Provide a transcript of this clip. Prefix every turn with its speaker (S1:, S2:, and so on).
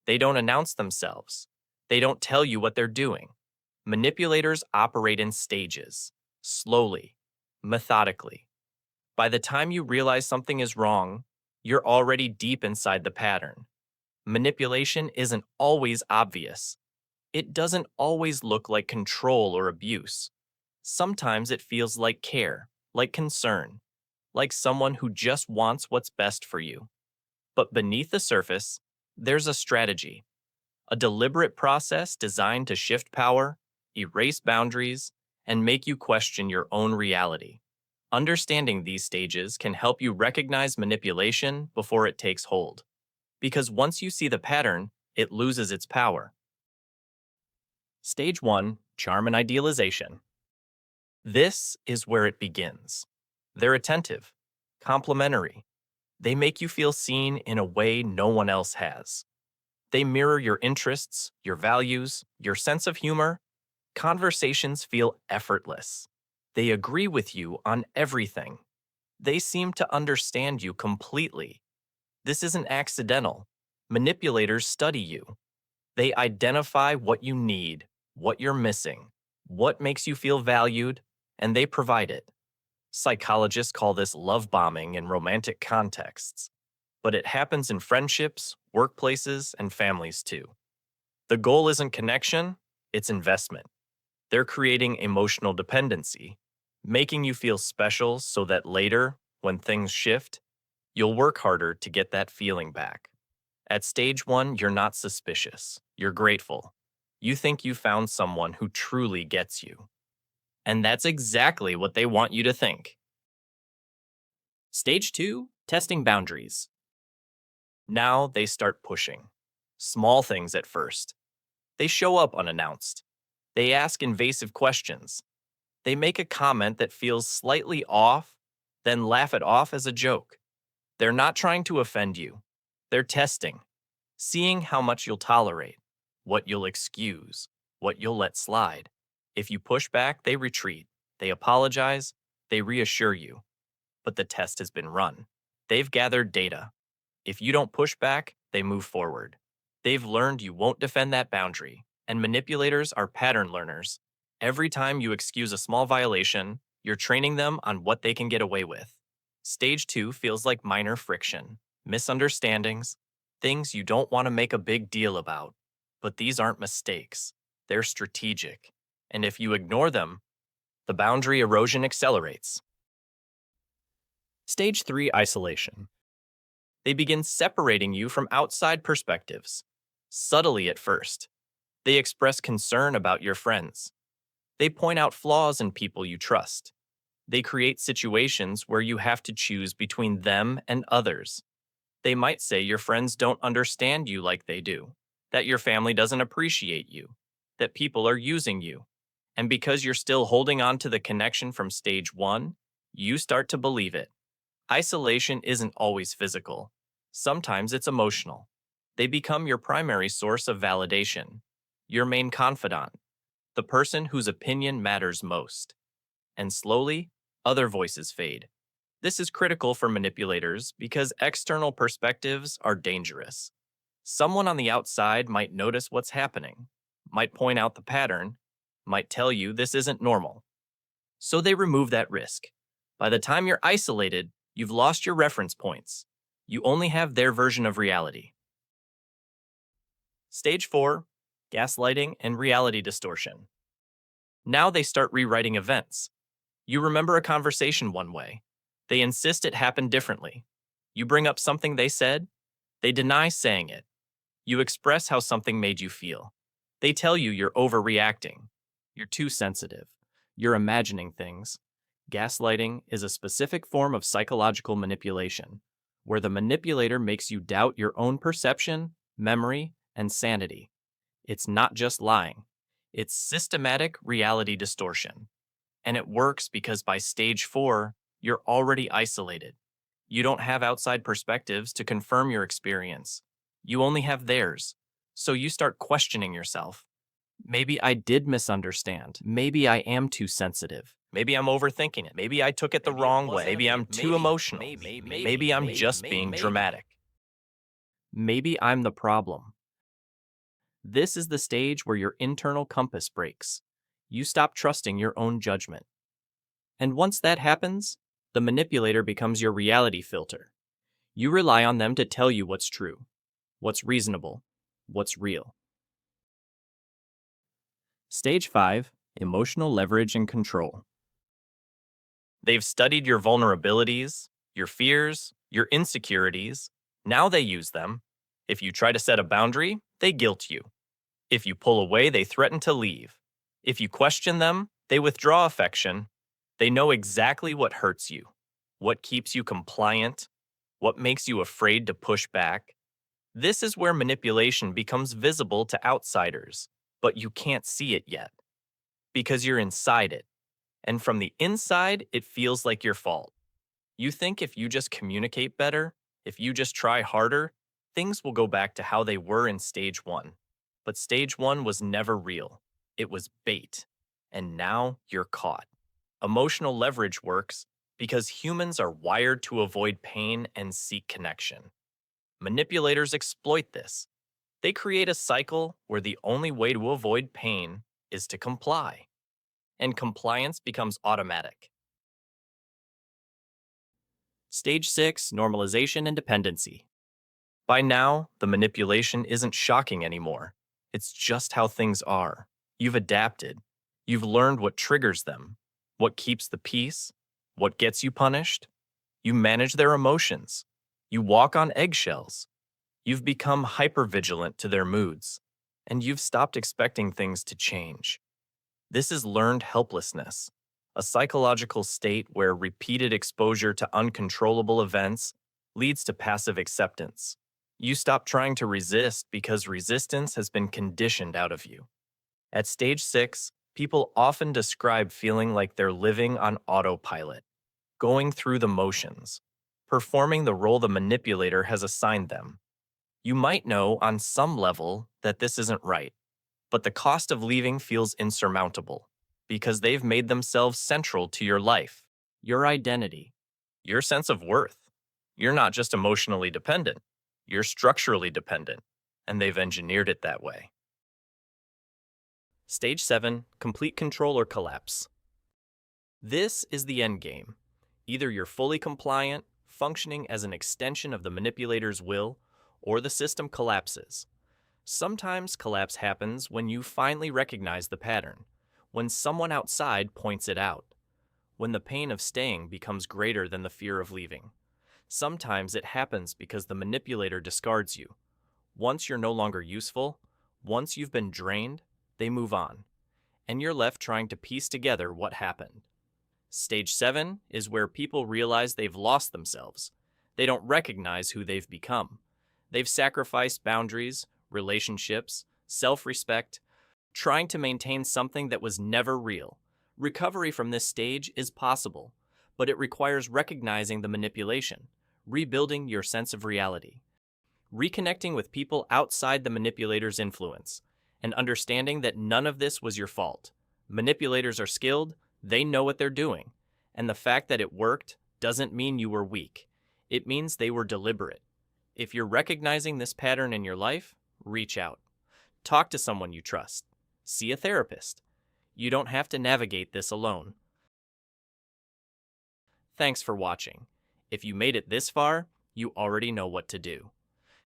S1: They don't announce themselves. They don't tell you what they're doing. Manipulators operate in stages, slowly, methodically. By the time you realize something is wrong, you're already deep inside the pattern. Manipulation isn't always obvious. It doesn't always look like control or abuse. Sometimes it feels like care, like concern, like someone who just wants what's best for you. But beneath the surface, there's a strategy, a deliberate process designed to shift power, erase boundaries, and make you question your own reality. Understanding these stages can help you recognize manipulation before it takes hold. Because once you see the pattern, it loses its power. Stage 1, Charm and Idealization. This is where it begins. They're attentive, complimentary. They make you feel seen in a way no one else has. They mirror your interests, your values, your sense of humor. Conversations feel effortless. They agree with you on everything. They seem to understand you completely. This isn't accidental. Manipulators study you. They identify what you need, what you're missing, what makes you feel valued, and they provide it. Psychologists call this love bombing in romantic contexts, but it happens in friendships, workplaces, and families too. The goal isn't connection, it's investment. They're creating emotional dependency, making you feel special so that later, when things shift, you'll work harder to get that feeling back. At stage 1, you're not suspicious. You're grateful. You think you found someone who truly gets you. And that's exactly what they want you to think. Stage 2, testing boundaries. Now they start pushing. Small things at first. They show up unannounced. They ask invasive questions. They make a comment that feels slightly off, then laugh it off as a joke. They're not trying to offend you. They're testing, seeing how much you'll tolerate, what you'll excuse, what you'll let slide. If you push back, they retreat. They apologize. They reassure you. But the test has been run. They've gathered data. If you don't push back, they move forward. They've learned you won't defend that boundary, and manipulators are pattern learners. Every time you excuse a small violation, you're training them on what they can get away with. Stage 2 feels like minor friction, misunderstandings, things you don't want to make a big deal about. But these aren't mistakes. They're strategic. And if you ignore them, the boundary erosion accelerates. Stage 3, Isolation. They begin separating you from outside perspectives, subtly at first. They express concern about your friends. They point out flaws in people you trust. They create situations where you have to choose between them and others. They might say your friends don't understand you like they do, that your family doesn't appreciate you, that people are using you. And because you're still holding on to the connection from stage 1, you start to believe it. Isolation isn't always physical. Sometimes it's emotional. They become your primary source of validation, your main confidant, the person whose opinion matters most. And slowly, other voices fade. This is critical for manipulators because external perspectives are dangerous. Someone on the outside might notice what's happening, might point out the pattern, might tell you this isn't normal. So they remove that risk. By the time you're isolated, you've lost your reference points. You only have their version of reality. Stage 4, Gaslighting and Reality Distortion. Now they start rewriting events. You remember a conversation one way. They insist it happened differently. You bring up something they said. They deny saying it. You express how something made you feel. They tell you you're overreacting. You're too sensitive. You're imagining things. Gaslighting is a specific form of psychological manipulation, where the manipulator makes you doubt your own perception, memory, and sanity. It's not just lying. It's systematic reality distortion. And it works because by stage 4, you're already isolated. You don't have outside perspectives to confirm your experience. You only have theirs. So you start questioning yourself. Maybe I did misunderstand. Maybe I am too sensitive. Maybe I'm overthinking it. Maybe I took it the wrong way. Maybe I'm too emotional. Maybe I'm just being dramatic. Maybe I'm the problem. This is the stage where your internal compass breaks. You stop trusting your own judgment. And once that happens, the manipulator becomes your reality filter. You rely on them to tell you what's true, what's reasonable, what's real. Stage 5, Emotional Leverage and Control. They've studied your vulnerabilities, your fears, your insecurities. Now they use them. If you try to set a boundary, they guilt you. If you pull away, they threaten to leave. If you question them, they withdraw affection. They know exactly what hurts you, what keeps you compliant, what makes you afraid to push back. This is where manipulation becomes visible to outsiders, but you can't see it yet because you're inside it. And from the inside, it feels like your fault. You think if you just communicate better, if you just try harder, things will go back to how they were in stage 1. But stage 1 was never real. It was bait. And now you're caught. Emotional leverage works because humans are wired to avoid pain and seek connection. Manipulators exploit this. They create a cycle where the only way to avoid pain is to comply. And compliance becomes automatic. Stage 6, Normalization and Dependency. By now, the manipulation isn't shocking anymore. It's just how things are. You've adapted. You've learned what triggers them, what keeps the peace, what gets you punished. You manage their emotions. You walk on eggshells. You've become hypervigilant to their moods, and you've stopped expecting things to change. This is learned helplessness, a psychological state where repeated exposure to uncontrollable events leads to passive acceptance. You stop trying to resist because resistance has been conditioned out of you. At stage 6, people often describe feeling like they're living on autopilot, going through the motions, performing the role the manipulator has assigned them. You might know on some level that this isn't right, but the cost of leaving feels insurmountable because they've made themselves central to your life, your identity, your sense of worth. You're not just emotionally dependent, you're structurally dependent, and they've engineered it that way. Stage 7, Complete Control or Collapse. This is the end game. Either you're fully compliant, functioning as an extension of the manipulator's will, or the system collapses. Sometimes collapse happens when you finally recognize the pattern, when someone outside points it out, when the pain of staying becomes greater than the fear of leaving. Sometimes it happens because the manipulator discards you. Once you're no longer useful, once you've been drained, they move on, and you're left trying to piece together what happened. Stage 7 is where people realize they've lost themselves. They don't recognize who they've become. They've sacrificed boundaries, relationships, self-respect, trying to maintain something that was never real. Recovery from this stage is possible, but it requires recognizing the manipulation, rebuilding your sense of reality, reconnecting with people outside the manipulator's influence, and understanding that none of this was your fault. Manipulators are skilled, they know what they're doing, and the fact that it worked doesn't mean you were weak. It means they were deliberate. If you're recognizing this pattern in your life, reach out. Talk to someone you trust. See a therapist. You don't have to navigate this alone. Thanks for watching. If you made it this far, you already know what to do.